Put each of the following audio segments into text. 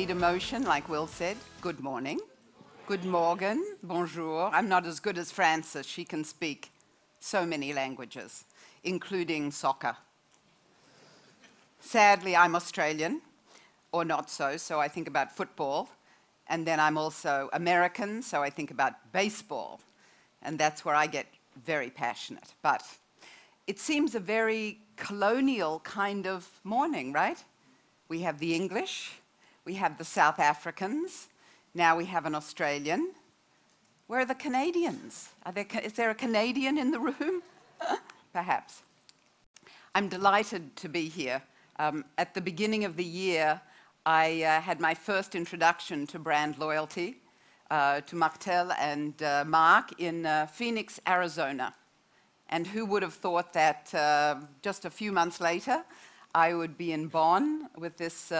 need emotion, like Will said. Good morning. Good morgen. Bonjour. I'm not as good as Frances. She can speak so many languages, including soccer. Sadly, I'm Australian, or not so I think about football. And then I'm also American, so I think about baseball. And that's where I get very passionate. But it seems a very colonial kind of morning, right? We have the English, we have the South Africans, now we have an Australian. Where are the Canadians? Is there a Canadian in the room? Perhaps. I'm delighted to be here. At the beginning of the year, I had my first introduction to brand loyalty to Martel and Mark in Phoenix, Arizona. And who would have thought that just a few months later, I would be in Bonn with this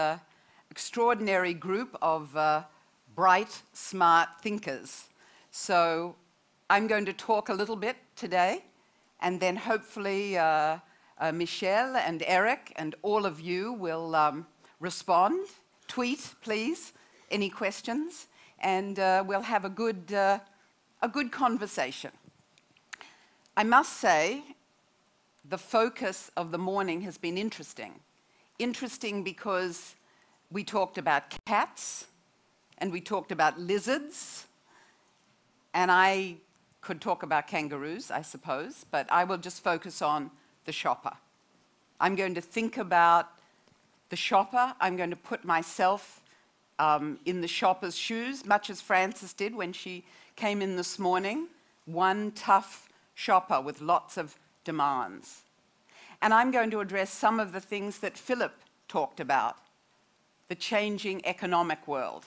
extraordinary group of bright, smart thinkers. So I'm going to talk a little bit today, and then hopefully Michelle and Eric and all of you will respond. Tweet, please, any questions, and we'll have a good conversation. I must say, the focus of the morning has been interesting. Interesting because we talked about cats, and we talked about lizards, and I could talk about kangaroos, I suppose, but I will just focus on the shopper. I'm going to think about the shopper. I'm going to put myself in the shopper's shoes, much as Frances did when she came in this morning. One tough shopper with lots of demands. And I'm going to address some of the things that Philip talked about. The changing economic world.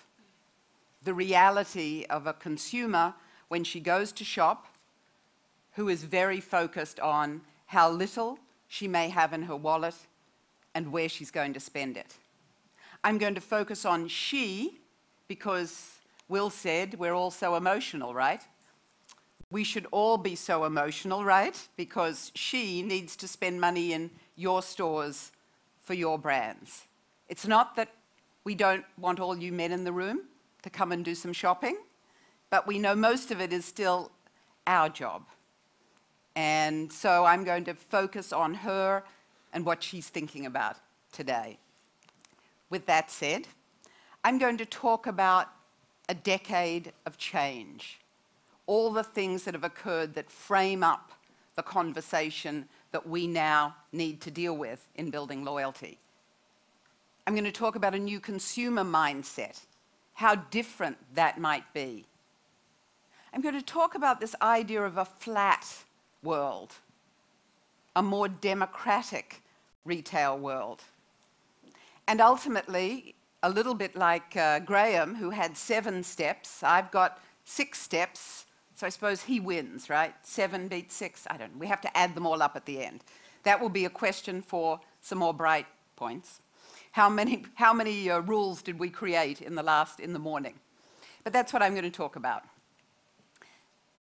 The reality of a consumer when she goes to shop who is very focused on how little she may have in her wallet and where she's going to spend it. I'm going to focus on she because Will said we're all so emotional, right? We should all be so emotional, right? Because she needs to spend money in your stores for your brands. It's not that we don't want all you men in the room to come and do some shopping, but we know most of it is still our job. And so I'm going to focus on her and what she's thinking about today. With that said, I'm going to talk about a decade of change. All the things that have occurred that frame up the conversation that we now need to deal with in building loyalty. I'm going to talk about a new consumer mindset, how different that might be. I'm going to talk about this idea of a flat world, a more democratic retail world. And ultimately, a little bit like Graham, who had 7 steps, I've got 6 steps. So I suppose he wins, right? 7 beats 6, I don't know. We have to add them all up at the end. That will be a question for some more bright points. How many rules did we create in the morning? But that's what I'm going to talk about.